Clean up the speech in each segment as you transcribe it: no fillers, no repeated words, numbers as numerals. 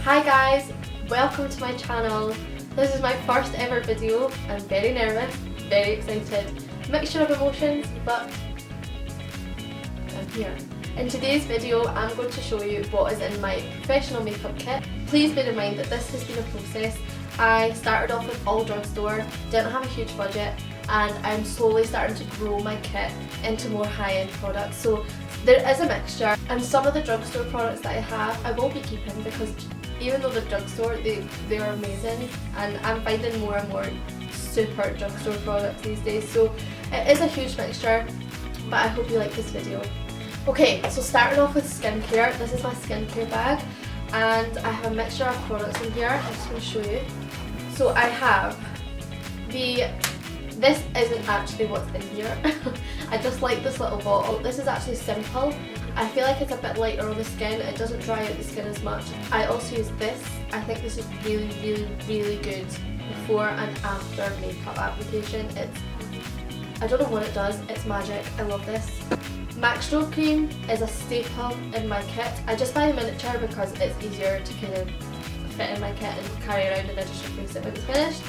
Hi guys, welcome to my channel. This is my first ever video. I'm very nervous, very excited, mixture of emotions, but I'm here. In today's video I'm going to show you what is in my professional makeup kit. Please bear in mind that this has been a process. I started off with all drugstore, didn't have a huge budget, and I'm slowly starting to grow my kit into more high-end products. So there is a mixture, and some of the drugstore products that I have I will be keeping because even though they're drugstore, they are amazing, and I'm finding more and more super drugstore products these days. So it is a huge mixture, but I hope you like this video. Okay, so starting off with skincare, this is my skincare bag, and I have a mixture of products in here. I'm just going to show you. So I have this isn't actually what's in here. I just like this little bottle. This is actually simple. I feel like it's a bit lighter on the skin. It doesn't dry out the skin as much. I also use this. I think this is really good before and after makeup application. I don't know what it does. It's magic. I love this. Max Strobe cream is a staple in my kit. I just buy the miniature because it's easier to kind of fit in my kit and carry around, and I just replace it when it's finished.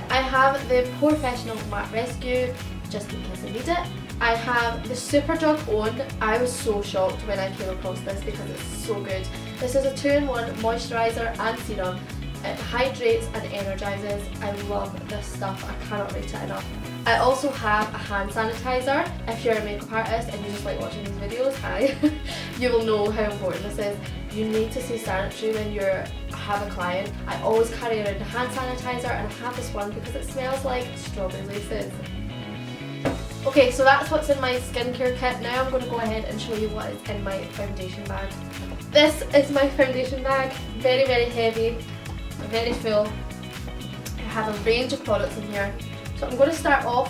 I have the Professional Matte Rescue, just in case I need it. I have the Superdrug Own. I was so shocked when I came across this because it's so good. This is a 2-in-1 moisturiser and serum. It hydrates and energizes. I love this stuff. I cannot rate it enough. I also have a hand sanitizer. If you're a makeup artist and you just like watching these videos, hi, you will know how important this is. You need to stay sanitary when you have a client. I always carry around a hand sanitizer, and I have this one because it smells like strawberry laces. Okay, so that's what's in my skincare kit. Now I'm going to go ahead and show you what is in my foundation bag. This is my foundation bag. Very heavy, very full. I have a range of products in here. So I'm going to start off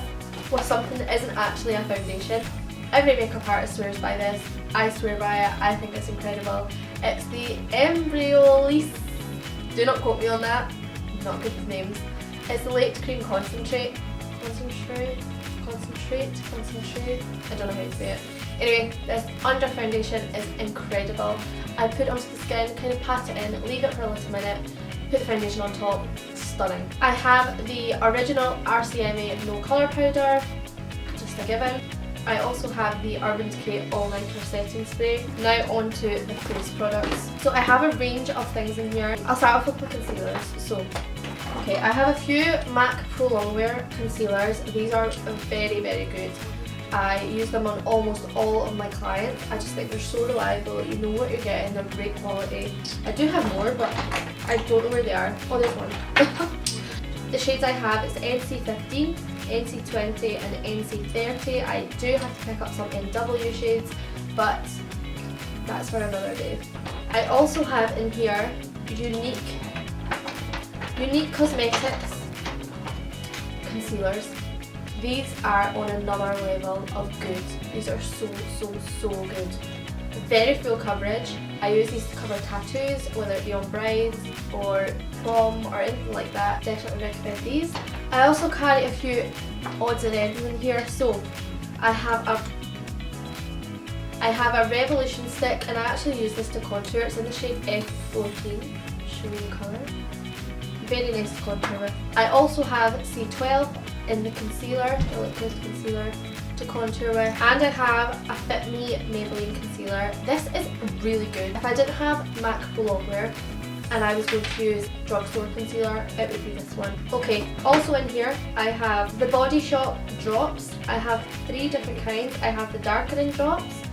with something that isn't actually a foundation. Every makeup artist swears by this. I swear by it. I think it's incredible. It's the Embryolisse. Do not quote me on that. I'm not good with names. It's the Late Cream Concentrate. Concentrate. I don't know how to say it. Anyway, this under foundation is incredible. I put it onto the skin, kind of pat it in, leave it for a little minute, put the foundation on top. Stunning. I have the original RCMA No Colour Powder, just a given. I also have the Urban Decay All Nighter Setting Spray. Now on to the face products. So I have a range of things in here. I'll start off with the concealers. So, okay, I have a few MAC Pro Longwear concealers. These are very good. I use them on almost all of my clients. I just think they're so reliable. You know what you're getting. They're great quality. I do have more, but I don't know where they are. Oh, there's one. The shades I have is NC15, NC20 and NC30. I do have to pick up some NW shades, but that's for another day. I also have in here Unique Cosmetics concealers. These are on another level of good. These are so good. Very full coverage. I use these to cover tattoos, whether it be on brides or prom or anything like that. Definitely recommend these. I also carry a few odds and ends in here. So I have a Revolution stick, and I actually use this to contour. It's in the shade F14. Show you the colour. Very nice to contour with. I also have C12 in the concealer, the liquid concealer, to contour with, and I have a Fit Me Maybelline concealer. This is really good. If I didn't have MAC Pro Longwear and I was going to use drugstore concealer, it would be this one. Okay, also in here I have the Body Shop drops. I have 3 different kinds. I have the darkening drops,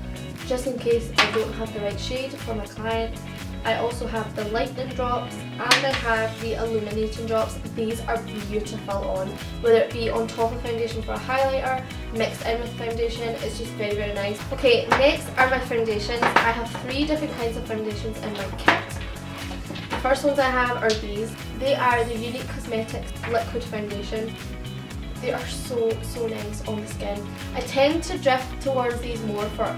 just in case I don't have the right shade for my client. I also have the lightening drops, and I have the illuminating drops. These are beautiful on, whether it be on top of foundation for a highlighter, mixed in with foundation. It's just very nice. Okay, next are my foundations. I have 3 different kinds of foundations in my kit. The first ones I have are these. They are the Unique Cosmetics Liquid Foundation. They are so nice on the skin. I tend to drift towards these more for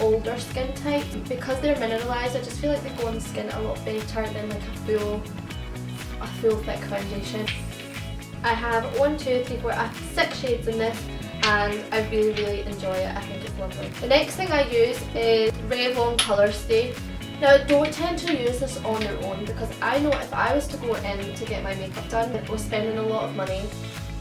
older skin type because they're mineralized. I just feel like they go on the skin a lot better than like a full thick foundation. I have 1, 2, 3, 4, I have 6 shades in this, and I really enjoy it. I think it's lovely. The next thing I use is Revlon Colour Stay. Now, don't tend to use this on their own, because I know if I was to go in to get my makeup done, it was spending a lot of money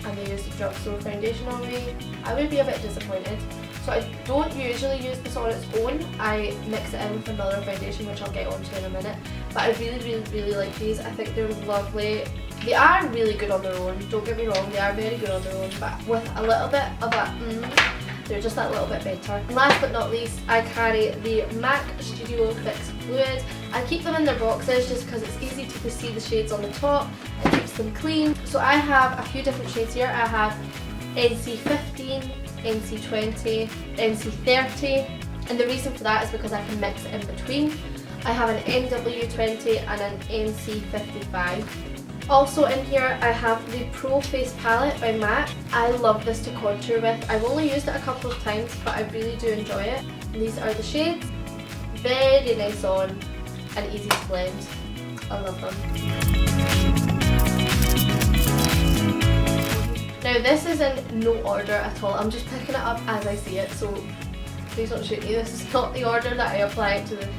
and they used drugstore foundation on me, I would be a bit disappointed. So I don't usually use this on its own. I mix it in with another foundation, which I'll get onto in a minute. But I really like these. I think they're lovely. They are really good on their own, don't get me wrong, they are very good on their own, but with a little bit of a they're just that little bit better. And last but not least, I carry the MAC Studio Fix Fluid. I keep them in their boxes just because it's easy to see the shades on the top. It keeps them clean. So I have a few different shades here. I have NC15, NC20, NC30, and the reason for that is because I can mix it in between. I have an NW20 and an NC55. Also in here I have the Pro Face Palette by MAC. I love this to contour with. I've only used it a couple of times, but I really do enjoy it. And these are the shades. Very nice on and easy to blend. I love them. Now this is in no order at all. I'm just picking it up as I see it, so please don't shoot me. This is not the order that I apply it to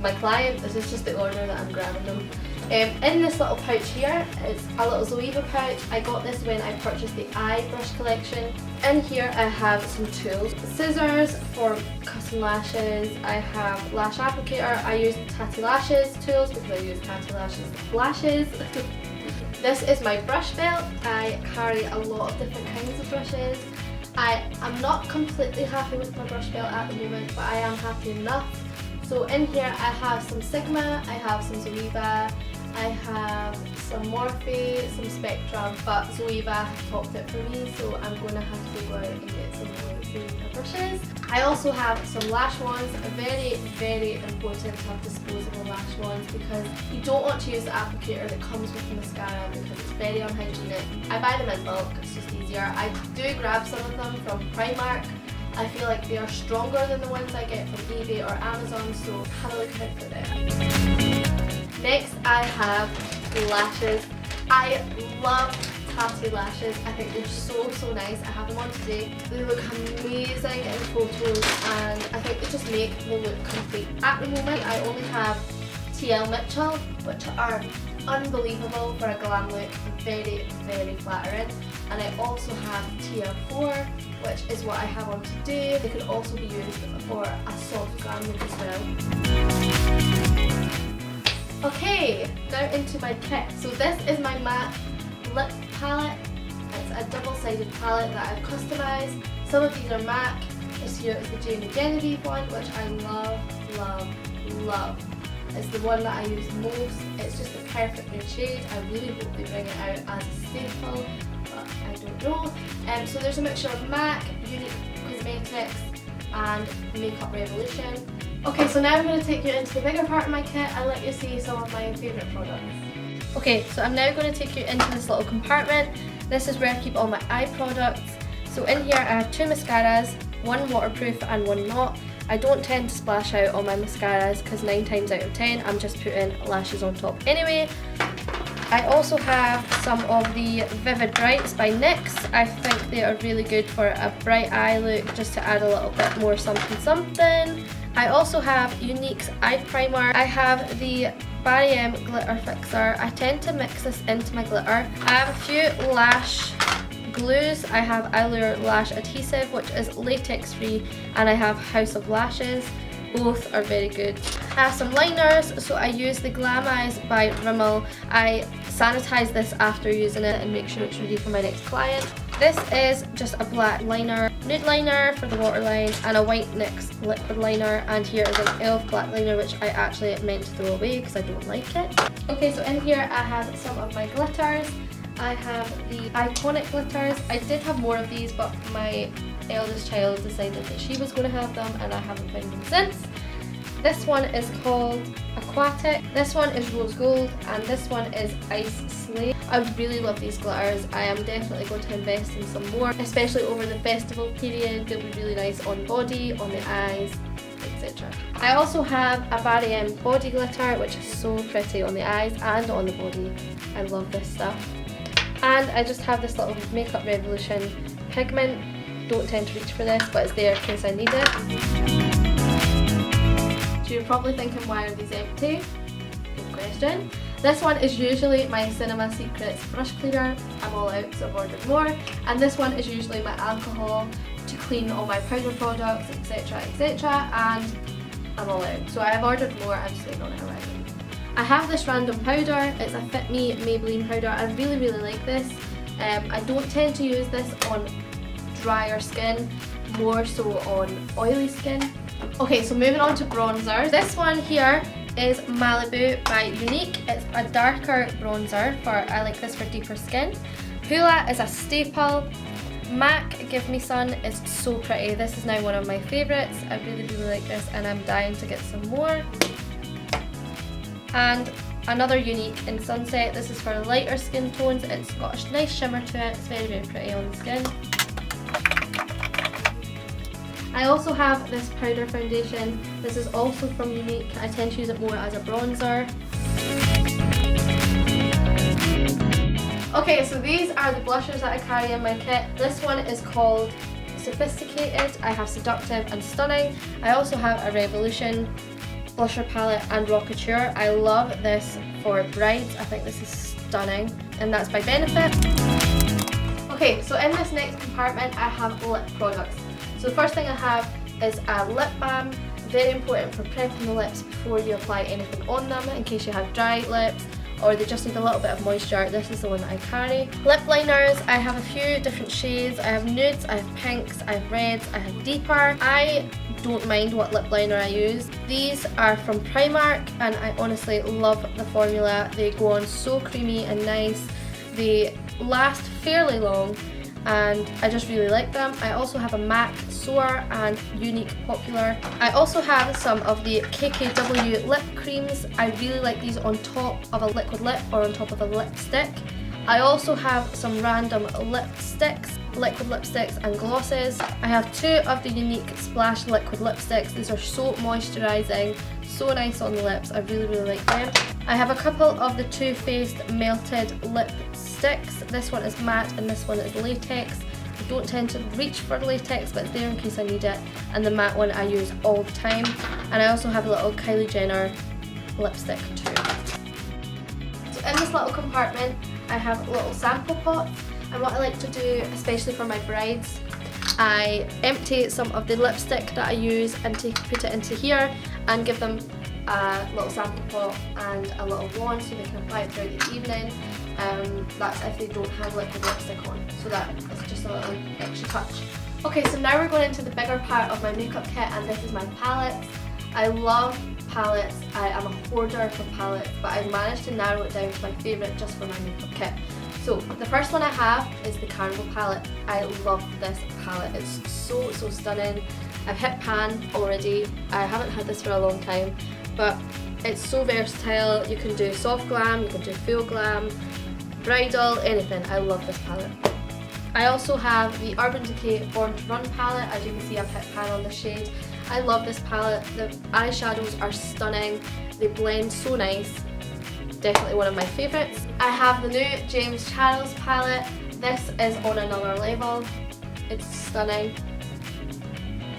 my client. This is just the order that I'm grabbing them. In this little pouch here, it's a little Zoeva pouch. I got this when I purchased the eye brush collection. In here I have some tools. Scissors for cutting lashes. I have lash applicator. I use Tatti Lashes tools because I use Tatti Lashes lashes. This is my brush belt. I carry a lot of different kinds of brushes. I'm not completely happy with my brush belt at the moment, but I am happy enough. So in here I have some Sigma, I have some Zoeva, I have some Morphe, some Spectrum, but Zoeva has topped it for me, so I'm going to have to go out and get some more Zoeva brushes. I also have some lash wands. Very important to have disposable lash wands because you don't want to use the applicator that comes with the mascara because it's very unhygienic. I buy them in bulk, it's just easier. I do grab some of them from Primark. I feel like they are stronger than the ones I get from eBay or Amazon, so have a look out for them. Next I have lashes. I love Tatti Lashes. I think they're so nice. I have them on today. They look amazing in photos and I think they just make the look complete. At the moment I only have TL Mitchell, which are unbelievable for a glam look, very flattering, and I also have TL4, which is what I have on today. They could also be used for a soft glam look as well. Okay, now into my kit. So this is my MAC lip palette. It's a double-sided palette that I've customised. Some of these are MAC. This here is the Genevieve one, which I love. It's the one that I use most. It's just a perfect nude shade. I really hope they bring it out as a staple, but I don't know. So there's a mixture of MAC, Unique Cosmetics and Makeup Revolution. Okay, so now I'm going to take you into the bigger part of my kit and let you see some of my favourite products. Okay, so I'm now going to take you into this little compartment. This is where I keep all my eye products. So in here I have two mascaras, one waterproof and one not. I don't tend to splash out on my mascaras because 9 times out of 10 I'm just putting lashes on top anyway. I also have some of the Vivid Brights by NYX. I think they are really good for a bright eye look, just to add a little bit more something. I also have Unique's eye primer. I have the Barry M glitter fixer. I tend to mix this into my glitter. I have a few lash glues. I have Allure Lash Adhesive, which is latex free, and I have House of Lashes. Both are very good. I have some liners, so I use the Glam Eyes by Rimmel. I sanitize this after using it and make sure it's ready for my next client. This is just a black liner, nude liner for the waterline, and a white NYX liquid liner, and here is an e.l.f. black liner which I actually meant to throw away because I don't like it. Okay, so in here I have some of my glitters. I have the Iconic glitters. I did have more of these, but my eldest child decided that she was going to have them and I haven't found them since. This one is called Aquatic, this one is Rose Gold, and this one is Ice Slay. I really love these glitters. I am definitely going to invest in some more, especially over the festival period. They'll be really nice on body, on the eyes, etc. I also have a Barry M body glitter, which is so pretty on the eyes and on the body. I love this stuff. And I just have this little Makeup Revolution pigment. Don't tend to reach for this, but it's there in case I need it. Do you you're probably thinking, why are these empty? Good question. This one is usually my Cinema Secrets brush cleaner. I'm all out, so I've ordered more. And this one is usually my alcohol to clean all my powder products, etc, etc, and I'm all out. So I have ordered more, I'm just waiting on it arriving. I have this random powder. It's a Fit Me Maybelline powder. I really like this. I don't tend to use this on drier skin, more so on oily skin. Okay, so moving on to bronzer. This one here is Malibu by Unique. It's a darker bronzer I like this for deeper skin. Hoola is a staple. MAC Give Me Sun is so pretty. This is now one of my favourites. I really like this and I'm dying to get some more. And another Unique in Sunset. This is for lighter skin tones. It's got a nice shimmer to it. It's very pretty on the skin. I also have this powder foundation. This is also from Unique. I tend to use it more as a bronzer. Okay, so these are the blushers that I carry in my kit. This one is called Sophisticated. I have Seductive and Stunning. I also have a Revolution blusher palette and Rocketeer. I love this for brides. I think this is stunning, and that's by Benefit. Okay, so in this next compartment I have lip products. So the first thing I have is a lip balm. Very important for prepping the lips before you apply anything on them, in case you have dry lips or they just need a little bit of moisture. This is the one that I carry. Lip liners, I have a few different shades. I have nudes, I have pinks, I have reds, I have deeper. I don't mind what lip liner I use. These are from Primark and I honestly love the formula. They go on so creamy and nice. They last fairly long and I just really like them. I also have a MAC Soar and Unique Popular. I also have some of the KKW lip creams. I really like these on top of a liquid lip or on top of a lipstick. I also have some random lipsticks, liquid lipsticks and glosses. I have two of the Unique Splash liquid lipsticks. These are so moisturising, so nice on the lips. I really like them. I have a couple of the Too Faced melted lipsticks. This one is matte and this one is latex. I don't tend to reach for latex, but it's there in case I need it. And the matte one I use all the time. And I also have a little Kylie Jenner lipstick too. So in this little compartment, I have little sample pots. And what I like to do, especially for my brides, I empty some of the lipstick that I use and put it into here and give them a little sample pot and a little wand so they can apply it throughout the evening. That's if they don't have liquid lipstick on, so that it's just a little extra touch. Okay, so now we're going into the bigger part of my makeup kit, and this is my palettes. I love palettes. I am a hoarder for palettes, but I've managed to narrow it down to my favourite just for my makeup kit. So the first one I have is the Carnival palette. I love this palette. It's so stunning. I've hit pan already. I haven't had this for a long time, but it's so versatile. You can do soft glam, you can do full glam, bridal, anything. I love this palette. I also have the Urban Decay Born to Run palette. As you can see, I've hit pan on the shade. I love this palette. The eyeshadows are stunning. They blend so nice. Definitely one of my favourites. I have the new James Charles palette. This is on another level. It's stunning.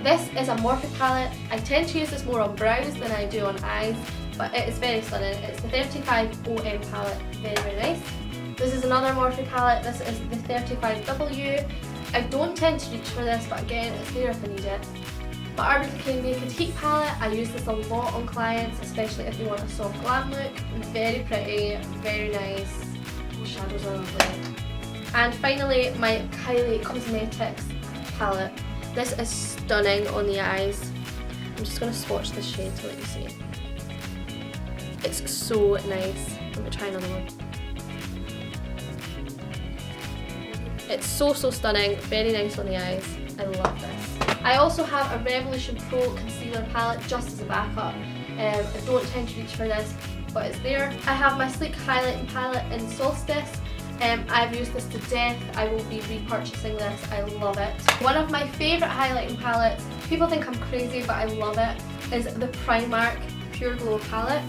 This is a Morphe palette. I tend to use this more on brows than I do on eyes, but it is very stunning. It's the 35OM palette. Very nice. This is another Morphe palette. This is the 35W. I don't tend to reach for this, but again, it's there if I need it. My Urban Decay Naked Heat palette, I use this a lot on clients, especially if they want a soft glam look. Very pretty, very nice. The shadows are lovely. And finally, my Kylie Cosmetics palette. This is stunning on the eyes. I'm just going to swatch this shade to let you see. It's so nice. Let me try another one. It's so stunning, very nice on the eyes. I love this. I also have a Revolution Pro Concealer palette just as a backup. I don't tend to reach for this, but it's there. I have my Sleek Highlighting palette in Solstice. I've used this to death. I will be repurchasing this. I love it. One of my favourite highlighting palettes, people think I'm crazy, but I love it, is the Primark Pure Glow palette.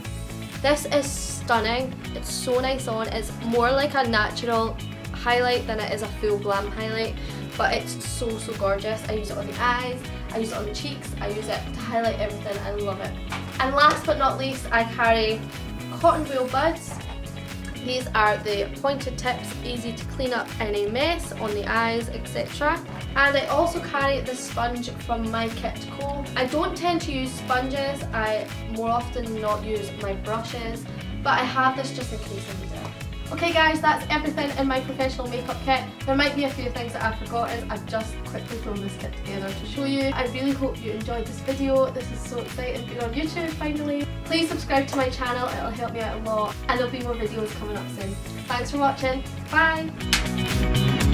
This is stunning. It's so nice on. It's more like a natural highlight than it is a full glam highlight, but it's so gorgeous. I use it on the eyes, I I use it on the cheeks, I use it to highlight everything, I love it. And last but not least, I carry cotton wool buds. These are the pointed tips, easy to clean up any mess on the eyes, etc. And I also carry this sponge from My Kit Co. I don't tend to use sponges, I more often not use my brushes, but I have this just in case I need it. Okay guys, that's everything in my professional makeup kit. There might be a few things that I've forgotten. I've just quickly thrown this kit together to show you. I really hope you enjoyed this video. This is so exciting being on YouTube finally. Please subscribe to my channel, it'll help me out a lot. And there'll be more videos coming up soon. Thanks for watching. Bye!